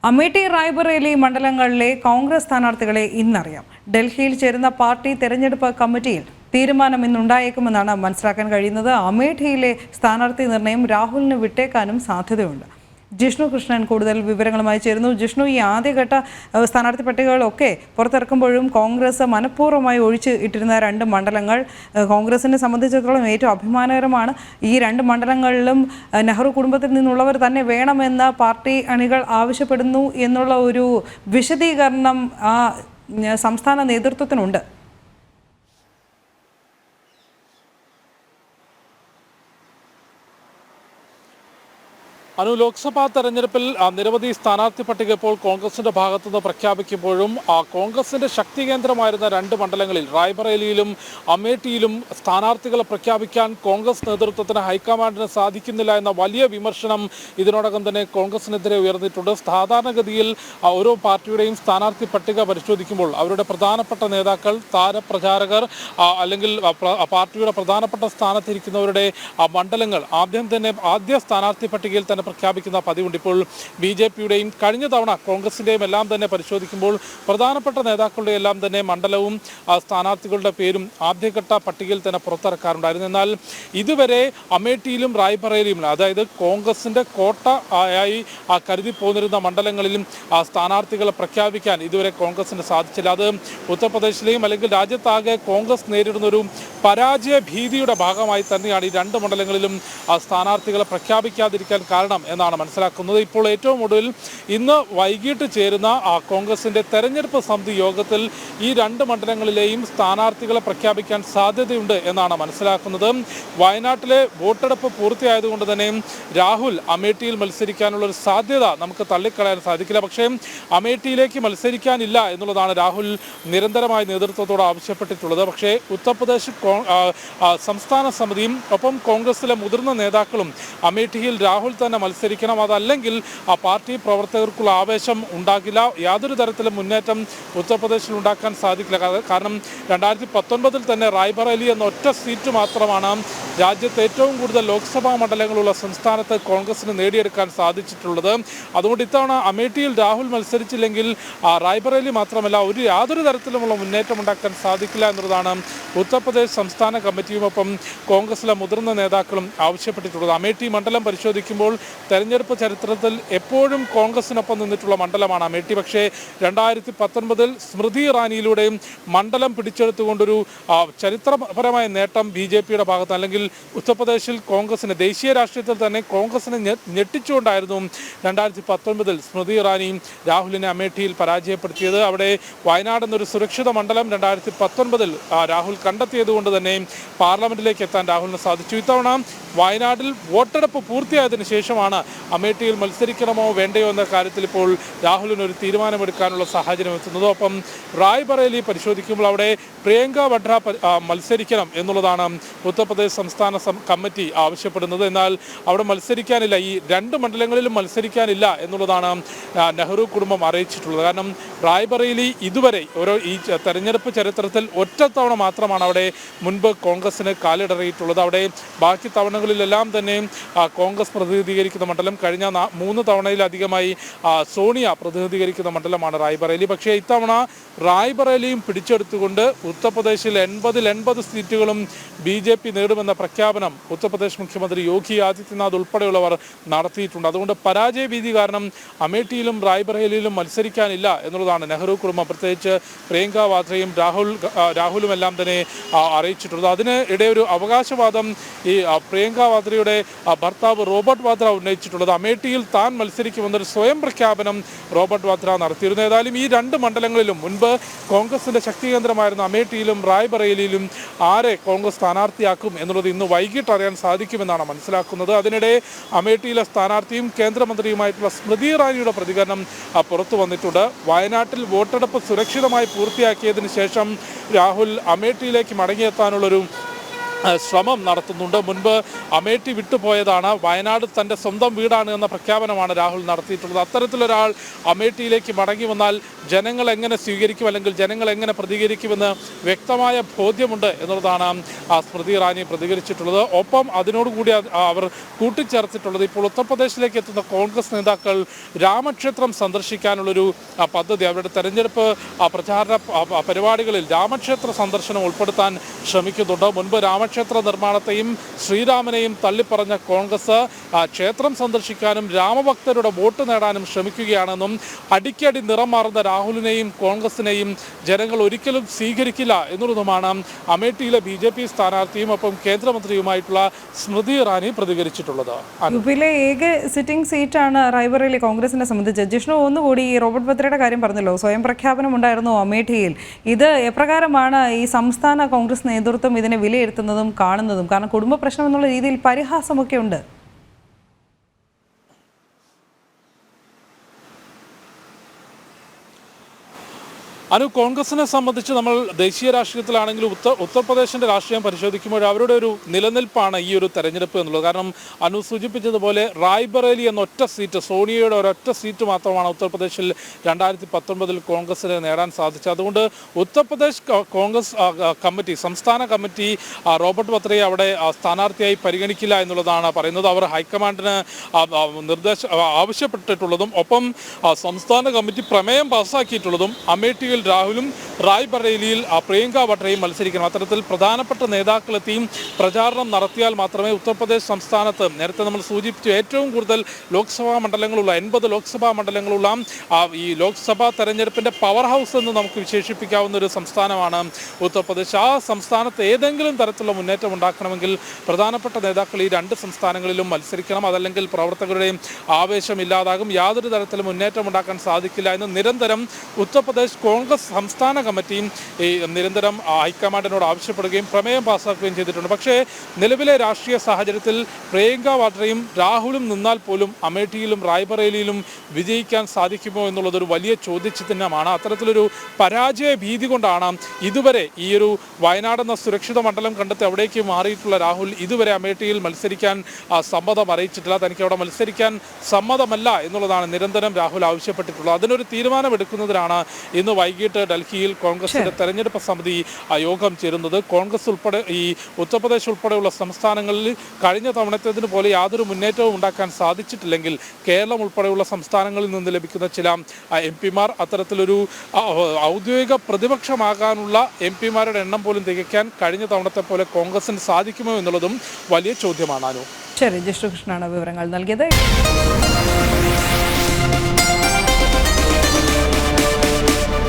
അമേഠി റായ്ബറേലി മണ്ഡലങ്ങളിലെ കോൺഗ്രസ് സ്ഥാനാർത്ഥികളെ ഇന്നറിയാം. ഡൽഹിയിൽ ചേരുന്ന പാർട്ടി തെരഞ്ഞെടുപ്പ് കമ്മിറ്റിയിൽ തീരുമാനം ഇന്നുണ്ടായേക്കുമെന്നാണ് മനസ്സിലാക്കാൻ കഴിയുന്നത്. അമേഠിയിലെ സ്ഥാനാർത്ഥി നിർണയം രാഹുലിന് വിട്ടേക്കാനും സാധ്യതയുണ്ട്. ജിഷ്ണു കൃഷ്ണൻ കൂടുതൽ വിവരങ്ങളുമായി ചേരുന്നു. ജിഷ്ണു, ഈ ആദ്യഘട്ട സ്ഥാനാർത്ഥി പട്ടികകളൊക്കെ പുറത്തിറക്കുമ്പോഴും കോൺഗ്രസ് മനഃപൂർവ്വമായി ഒഴിച്ച് ഇട്ടിരുന്ന രണ്ട് മണ്ഡലങ്ങൾ കോൺഗ്രസിനെ സംബന്ധിച്ചിടത്തോളം ഏറ്റവും അഭിമാനകരമാണ്. ഈ രണ്ട് മണ്ഡലങ്ങളിലും നെഹ്റു കുടുംബത്തിൽ നിന്നുള്ളവർ തന്നെ വേണമെന്ന് പാർട്ടി അണികൾ ആവശ്യപ്പെടുന്നു എന്നുള്ള ഒരു വിശദീകരണം സംസ്ഥാന നേതൃത്വത്തിനുണ്ട്. ലോക്സഭാ തെരഞ്ഞെടുപ്പിൽ നിരവധി സ്ഥാനാർത്ഥി പട്ടിക ഇപ്പോൾ കോൺഗ്രസിന്റെ ഭാഗത്തുനിന്ന് പ്രഖ്യാപിക്കുമ്പോഴും കോൺഗ്രസിന്റെ ശക്തി കേന്ദ്രമായിരുന്ന രണ്ട് മണ്ഡലങ്ങളിൽ റായ്ബറേലിയിലും അമേഠിയിലും സ്ഥാനാർത്ഥികളെ പ്രഖ്യാപിക്കാൻ കോൺഗ്രസ് നേതൃത്വത്തിന് ഹൈക്കമാൻഡിന് സാധിക്കുന്നില്ല എന്ന വലിയ വിമർശനം ഇതിനോടകം തന്നെ കോൺഗ്രസിനെതിരെ ഉയർന്നിട്ടുണ്ട്. സാധാരണഗതിയിൽ ഓരോ പാർട്ടിയുടെയും സ്ഥാനാർത്ഥി പട്ടിക പരിശോധിക്കുമ്പോൾ അവരുടെ പ്രധാനപ്പെട്ട നേതാക്കൾ, താരപ്രചാരകർ അല്ലെങ്കിൽ പാർട്ടിയുടെ പ്രധാനപ്പെട്ട സ്ഥാനത്തിരിക്കുന്നവരുടെ മണ്ഡലങ്ങൾ ആദ്യ സ്ഥാനാർത്ഥി പട്ടികയിൽ തന്നെ പ്രഖ്യാപിക്കുന്ന പതിവുണ്ട്. ഇപ്പോൾ ബി.ജെ.പിയുടെയും കഴിഞ്ഞ തവണ കോൺഗ്രസിന്റെയും എല്ലാം തന്നെ പരിശോധിക്കുമ്പോൾ പ്രധാനപ്പെട്ട നേതാക്കളുടെ എല്ലാം തന്നെ മണ്ഡലവും സ്ഥാനാർത്ഥികളുടെ പേരും ആദ്യഘട്ട പട്ടികയിൽ തന്നെ പുറത്തിറക്കാറുണ്ടായിരുന്നു. എന്നാൽ ഇതുവരെ അമേഠിയിലും റായ്ബറേലിയും, അതായത് കോൺഗ്രസിന്റെ കോട്ട ആയി കരുതി പോന്നിരുന്ന മണ്ഡലങ്ങളിലും സ്ഥാനാർത്ഥികളെ പ്രഖ്യാപിക്കാൻ ഇതുവരെ കോൺഗ്രസിന് സാധിച്ചില്ല. അത് ഉത്തർപ്രദേശിലെയും അല്ലെങ്കിൽ രാജ്യത്താകെ കോൺഗ്രസ് നേരിടുന്ന ഒരു പരാജയ ഭീതിയുടെ ഭാഗമായി തന്നെയാണ് ഈ രണ്ട് മണ്ഡലങ്ങളിലും സ്ഥാനാർത്ഥികളെ പ്രഖ്യാപിക്കാതിരിക്കാൻ കാരണം എന്നാണ് മനസ്സിലാക്കുന്നത്. ഇപ്പോൾ ഏറ്റവും ഒടുവിൽ ഇന്ന് വൈകിട്ട് ചേരുന്ന കോൺഗ്രസിന്റെ തെരഞ്ഞെടുപ്പ് സമിതി യോഗത്തിൽ ഈ രണ്ട് മണ്ഡലങ്ങളിലെയും സ്ഥാനാർത്ഥികളെ പ്രഖ്യാപിക്കാൻ സാധ്യതയുണ്ട് എന്നാണ് മനസ്സിലാക്കുന്നത്. വയനാട്ടിലെ വോട്ടെടുപ്പ് പൂർത്തിയായതുകൊണ്ട് തന്നെ രാഹുൽ അമേഠിയിൽ മത്സരിക്കാനുള്ള ഒരു സാധ്യത നമുക്ക് തള്ളിക്കളയാൻ സാധിക്കില്ല. പക്ഷേ അമേഠിയിലേക്ക് മത്സരിക്കാനില്ല എന്നുള്ളതാണ് രാഹുൽ നിരന്തരമായി നേതൃത്വത്തോട് ആവശ്യപ്പെട്ടിട്ടുള്ളത്. പക്ഷേ ഉത്തർപ്രദേശ് സംസ്ഥാന സമിതിയും ഒപ്പം കോൺഗ്രസിലെ മുതിർന്ന നേതാക്കളും അമേഠിയിൽ രാഹുൽ തന്നെ മത്സരിക്കണം, അതല്ലെങ്കിൽ പാർട്ടി പ്രവർത്തകർക്കുള്ള ആവേശം ഉണ്ടാകില്ല, യാതൊരു തരത്തിലും മുന്നേറ്റം ഉത്തർപ്രദേശിൽ ഉണ്ടാക്കാൻ സാധിക്കില്ല. കാരണം 2019 തന്നെ റായ്ബറേലി എന്ന ഒറ്റ സീറ്റ് മാത്രമാണ് രാജ്യത്ത് ഏറ്റവും കൂടുതൽ ലോക്സഭാ മണ്ഡലങ്ങളുള്ള സംസ്ഥാനത്ത് കോൺഗ്രസിന് നേടിയെടുക്കാൻ സാധിച്ചിട്ടുള്ളത്. അതുകൊണ്ട് ഇത്തവണ അമേഠിയിൽ രാഹുൽ മത്സരിച്ചില്ലെങ്കിൽ റായ്ബറേലി മാത്രമല്ല യാതൊരു തരത്തിലുമുള്ള മുന്നേറ്റം ഉണ്ടാക്കാൻ സാധിക്കില്ല എന്നുള്ളതാണ് ഉത്തർപ്രദേശ് സംസ്ഥാന കമ്മിറ്റിയുമൊപ്പം കോൺഗ്രസിലെ മുതിർന്ന നേതാക്കളും ആവശ്യപ്പെട്ടിട്ടുള്ളത്. അമേഠി മണ്ഡലം പരിശോധിക്കുമ്പോൾ തെരഞ്ഞെടുപ്പ് ചരിത്രത്തിൽ എപ്പോഴും കോൺഗ്രസിനൊപ്പം നിന്നിട്ടുള്ള മണ്ഡലമാണ് അമേഠി. പക്ഷേ 2019 സ്മൃതി ഇറാനിയിലൂടെയും മണ്ഡലം പിടിച്ചെടുത്തുകൊണ്ടൊരു ചരിത്രപരമായ നേട്ടം ബി.ജെ.പിയുടെ ഭാഗത്ത്, അല്ലെങ്കിൽ ഉത്തർപ്രദേശിൽ കോൺഗ്രസിന് ദേശീയ രാഷ്ട്രീയത്തിൽ തന്നെ കോൺഗ്രസിനെ ഞെട്ടിച്ചുകൊണ്ടായിരുന്നു 2019 സ്മൃതി ഇറാനി രാഹുലിനെ അമേഠിയിൽ പരാജയപ്പെടുത്തിയത്. അവിടെ വയനാട് എന്നൊരു സുരക്ഷിത മണ്ഡലം 2019 രാഹുൽ കണ്ടെത്തിയതുകൊണ്ട് തന്നെ പാർലമെന്റിലേക്ക് എത്താൻ രാഹുലിന് സാധിച്ചു. ഇത്തവണ വയനാട്ടിൽ വോട്ടെടുപ്പ് പൂർത്തിയായതിനു ശേഷമാണ് അമേഠിയിൽ മത്സരിക്കണമോ വേണ്ടയോ എന്ന കാര്യത്തിൽ ഇപ്പോൾ രാഹുലിന് ഒരു തീരുമാനമെടുക്കാനുള്ള സാഹചര്യം എത്തുന്നത്. ഒപ്പം റായ്ബറേലി പരിശോധിക്കുമ്പോൾ അവിടെ പ്രിയങ്ക വഡ്ര മത്സരിക്കണം എന്നുള്ളതാണ് ഉത്തർപ്രദേശ് സംസ്ഥാന കമ്മിറ്റി ആവശ്യപ്പെടുന്നത്. എന്നാൽ അവിടെ മത്സരിക്കാനില്ല, ഈ രണ്ട് മണ്ഡലങ്ങളിലും മത്സരിക്കാനില്ല എന്നുള്ളതാണ് നെഹ്റു കുടുംബം അറിയിച്ചിട്ടുള്ളത്. കാരണം റായ്ബറേലി ഇതുവരെ ഈ തെരഞ്ഞെടുപ്പ് ചരിത്രത്തിൽ ഒറ്റത്തവണ മാത്രമാണ് അവിടെ മുൻപ് കോൺഗ്രസിന് കാലിടറിയിട്ടുള്ളത്. അവിടെ ബാക്കി തവണകളിലെല്ലാം തന്നെ കോൺഗ്രസ് പ്രതിനിധീകരിക്കുന്ന മണ്ഡലം, കഴിഞ്ഞ 3 തവണയിലധികമായി സോണിയ പ്രതിനിധീകരിക്കുന്ന മണ്ഡലമാണ് റായ്ബറേലി. പക്ഷേ ഇത്തവണ റായ്ബറേലിയും പിടിച്ചെടുത്തുകൊണ്ട് ഉത്തർപ്രദേശിൽ 80 സീറ്റുകളും ബി.ജെ.പി നേടുമെന്ന പ്രഖ്യാപനം ഉത്തർപ്രദേശ് മുഖ്യമന്ത്രി യോഗി ആദിത്യനാഥ് ഉൾപ്പെടെയുള്ളവർ നടത്തിയിട്ടുണ്ട്. അതുകൊണ്ട് പരാജയ ഭീതി കാരണം അമേഠിയിലും റായ്ബറേലിയിലും മത്സരിക്കാനില്ല എന്നുള്ളതാണ് നെഹ്റു കുടുംബം, പ്രത്യേകിച്ച് പ്രിയങ്ക വാദ്രയും രാഹുലും എല്ലാം തന്നെ അറിയിച്ചിട്ടുള്ളത്. അതിന് ഇടെ ഒരു അവകാശവാദം ഈ പ്രിയങ്ക വാദ്രയുടെ ഭർത്താവ് റോബർട്ട് വാദ്ര ഉന്നയിച്ചിട്ടുള്ളത്. അമേഠിയിൽ താൻ മത്സരിക്കുമെന്നൊരു സ്വയം പ്രഖ്യാപനം റോബർട്ട് വാദ്ര നടത്തിയിരുന്നു. ഏതായാലും ഈ രണ്ട് മണ്ഡലങ്ങളിലും മുൻപ് കോൺഗ്രസിന്റെ ശക്തി കേന്ദ്രമായിരുന്ന അമേഠിയിലും റായ്ബറേലിയിലും ആരെ കോൺഗ്രസ് സ്ഥാനാർത്ഥിയാക്കും എന്നുള്ളത് ഇന്ന് വൈകിട്ട് അറിയാൻ സാധിക്കുമെന്നാണ് മനസ്സിലാക്കുന്നത്. അതിനിടെ അമേഠിയിലെ സ്ഥാനാർത്ഥിയും കേന്ദ്രമന്ത്രിയുമായിട്ടുള്ള സ്മൃതി ഇറാനിയുടെ പ്രതികരണം പുറത്തു വന്നിട്ടുണ്ട്. വയനാട്ടിൽ വോട്ടെടുപ്പ് സുരക്ഷിതമായി പൂർത്തിയാക്കിയതിനു ശേഷം രാഹുൽ അമേഠിയിലേക്ക് മടങ്ങിയെത്താനുള്ളൊരു ശ്രമം നടത്തുന്നുണ്ട്. മുൻപ് അമേഠി വിട്ടുപോയതാണ്, വയനാട് തൻ്റെ സ്വന്തം വീടാണ് എന്ന പ്രഖ്യാപനമാണ് രാഹുൽ നടത്തിയിട്ടുള്ളത്. അത്തരത്തിലൊരാൾ അമേഠിയിലേക്ക് മടങ്ങി വന്നാൽ ജനങ്ങൾ എങ്ങനെ സ്വീകരിക്കും, അല്ലെങ്കിൽ ജനങ്ങൾ എങ്ങനെ പ്രതികരിക്കുമെന്ന് വ്യക്തമായ ബോധ്യമുണ്ട് എന്നുള്ളതാണ് സ്മൃതി ഇറാനി പ്രതികരിച്ചിട്ടുള്ളത്. ഒപ്പം അതിനോടുകൂടി അവർ കൂട്ടിച്ചേർത്തിട്ടുള്ളത് ഇപ്പോൾ ഉത്തർപ്രദേശിലേക്ക് എത്തുന്ന കോൺഗ്രസ് നേതാക്കൾ രാമക്ഷേത്രം സന്ദർശിക്കാനുള്ളൊരു പദ്ധതി, അവരുടെ തെരഞ്ഞെടുപ്പ് പ്രചാരണ പരിപാടികളിൽ രാമക്ഷേത്ര സന്ദർശനം ഉൾപ്പെടുത്താൻ ശ്രമിക്കുന്നുണ്ട്. മുൻപ് രാമക്ഷേത്ര നിർമ്മാണത്തെയും ശ്രീരാമനെയും തള്ളിപ്പറഞ്ഞ കോൺഗ്രസ് ക്ഷേത്രം സന്ദർശിക്കാനും രാമഭക്തരുടെ വോട്ട് നേടാനും ശ്രമിക്കുകയാണെന്നും അടിക്കടി നിറം മാറുന്ന രാഹുലിനെയും കോൺഗ്രസിനെയും ജനങ്ങൾ ഒരിക്കലും സ്വീകരിക്കില്ല എന്നുള്ളതുമാണ് അമേഠിയിലെ BJP സ്ഥാനാർത്ഥിയും ഒപ്പം കേന്ദ്രമന്ത്രിയുമായിട്ടുള്ള സ്മൃതി ഇറാനി പ്രതികരിച്ചിട്ടുള്ളത്. യുപിയിലെ ഏക സിറ്റിംഗ് സീറ്റാണ് റായ്ബറേലി കോൺഗ്രസിനെ സംബന്ധിച്ച്. ജിഷ്ണു, ഒന്നുകൂടി ഈ റോബർട്ട് വദ്രയുടെ കാര്യം പറഞ്ഞല്ലോ, സ്വയം പ്രഖ്യാപനം ഉണ്ടായിരുന്നു അമേഠിയിൽ. ഇത് എപ്രകാരമാണ് ഈ സംസ്ഥാന കോൺഗ്രസ് നേതൃത്വം ഇതിനെ വിലയിരുത്തുന്നതും കാണുന്നതും? കാരണം കുടുംബ പ്രശ്നം എന്നുള്ള രീതിയിൽ പരിഹാസമൊക്കെ ഉണ്ട്. കോൺഗ്രസിനെ സംബന്ധിച്ച് നമ്മൾ ദേശീയ രാഷ്ട്രീയത്തിലാണെങ്കിലും ഉത്തർപ്രദേശിന്റെ രാഷ്ട്രീയം പരിശോധിക്കുമ്പോൾ അവരുടെ ഒരു നിലനിൽപ്പാണ് ഈ ഒരു തെരഞ്ഞെടുപ്പ് എന്നുള്ളത്. കാരണം സൂചിപ്പിച്ചതുപോലെ റായ്ബറേലി എന്ന ഒറ്റ സീറ്റ്, സോണിയയുടെ ഒരൊറ്റ സീറ്റ് മാത്രമാണ് ഉത്തർപ്രദേശിൽ 2019 കോൺഗ്രസിന് നേടാൻ സാധിച്ചത്. അതുകൊണ്ട് ഉത്തർപ്രദേശ് കോൺഗ്രസ് കമ്മിറ്റി, സംസ്ഥാന കമ്മിറ്റി റോബർട്ട് വദ്രയെ അവിടെ സ്ഥാനാർത്ഥിയായി പരിഗണിക്കില്ല എന്നുള്ളതാണ് പറയുന്നത്. അവർ ഹൈക്കമാൻഡിന് ആവശ്യപ്പെട്ടിട്ടുള്ളതും ഒപ്പം സംസ്ഥാന കമ്മിറ്റി പ്രമേയം പാസ്സാക്കിയിട്ടുള്ളതും അമേഠിയിൽ രാഹുലും റായ്ബറേലിയിൽ പ്രിയങ്ക വഡ്രയും മത്സരിക്കണം. അത്തരത്തിൽ പ്രധാനപ്പെട്ട നേതാക്കളെത്തിയും പ്രചാരണം നടത്തിയാൽ മാത്രമേ ഉത്തർപ്രദേശ് സംസ്ഥാനത്ത്, നേരത്തെ നമ്മൾ സൂചിപ്പിച്ചു, ഏറ്റവും കൂടുതൽ ലോക്സഭാ മണ്ഡലങ്ങളുള്ള 80 ലോക്സഭാ മണ്ഡലങ്ങളുള്ള ഈ ലോക്സഭാ തെരഞ്ഞെടുപ്പിൻ്റെ പവർ ഹൗസ് എന്ന് നമുക്ക് വിശേഷിപ്പിക്കാവുന്ന ഒരു സംസ്ഥാനമാണ് ഉത്തർപ്രദേശ്. ആ സംസ്ഥാനത്ത് ഏതെങ്കിലും തരത്തിലുള്ള മുന്നേറ്റം ഉണ്ടാക്കണമെങ്കിൽ പ്രധാനപ്പെട്ട നേതാക്കൾ ഈ 2 സംസ്ഥാനങ്ങളിലും മത്സരിക്കണം. അതല്ലെങ്കിൽ പ്രവർത്തകരുടെയും ആവേശം ഇല്ലാതാകും, യാതൊരു തരത്തിലും മുന്നേറ്റം ഉണ്ടാക്കാൻ സാധിക്കില്ല എന്ന് നിരന്തരം ഉത്തർപ്രദേശ് കോൺഗ്രസ് സംസ്ഥാന കമ്മിറ്റിയും ഈ നിരന്തരം ഹൈക്കമാൻഡിനോട് ആവശ്യപ്പെടുകയും പ്രമേയം പാസ്സാക്കുകയും ചെയ്തിട്ടുണ്ട്. പക്ഷേ നിലവിലെ രാഷ്ട്രീയ സാഹചര്യത്തിൽ പ്രിയങ്ക വാദ്രയും രാഹുലും നിന്നാൽ പോലും അമേഠിയിലും റായ്ബറേലിയിലും വിജയിക്കാൻ സാധിക്കുമോ എന്നുള്ളതൊരു വലിയ ചോദ്യചിഹ്നമാണ്. അത്തരത്തിലൊരു പരാജയ ഭീതി കൊണ്ടാണ് ഇതുവരെ ഈ ഒരു വയനാട് എന്ന സുരക്ഷിത മണ്ഡലം കണ്ടെത്തി അവിടേക്ക് മാറിയിട്ടുള്ള രാഹുൽ ഇതുവരെ അമേഠിയിൽ മത്സരിക്കാൻ സമ്മതം അറിയിച്ചിട്ടില്ല. തനിക്ക് അവിടെ മത്സരിക്കാൻ സമ്മതമല്ല എന്നുള്ളതാണ് നിരന്തരം രാഹുൽ ആവശ്യപ്പെട്ടിട്ടുള്ളത്. അതിനൊരു തീരുമാനമെടുക്കുന്നതിനാണ് ഇന്ന് വൈകിട്ട് ഡൽഹിയിൽ കോൺഗ്രസിന്റെ തെരഞ്ഞെടുപ്പ് സമിതി യോഗം ചേരുന്നത്. കോൺഗ്രസ് ഉൾപ്പെടെ ഈ ഉത്തർപ്രദേശ് ഉൾപ്പെടെയുള്ള സംസ്ഥാനങ്ങളിൽ കഴിഞ്ഞ തവണത്തേതിന് പോലെ യാതൊരു മുന്നേറ്റവും ഉണ്ടാക്കാൻ സാധിച്ചിട്ടില്ലെങ്കിൽ കേരളം ഉൾപ്പെടെയുള്ള സംസ്ഥാനങ്ങളിൽ നിന്ന് ലഭിക്കുന്ന ചില MP-മാർ അത്തരത്തിലൊരു ഔദ്യോഗിക പ്രതിപക്ഷമാകാനുള്ള MP-മാരുടെ എണ്ണം പോലും തികയ്ക്കാൻ കഴിഞ്ഞ തവണത്തെ പോലെ കോൺഗ്രസിന് സാധിക്കുമോ എന്നുള്ളതും വലിയ ചോദ്യമാണ്. ശരി, ജിഷ്ണു കൃഷ്ണനാണ് വിവരങ്ങൾ നൽകിയത്.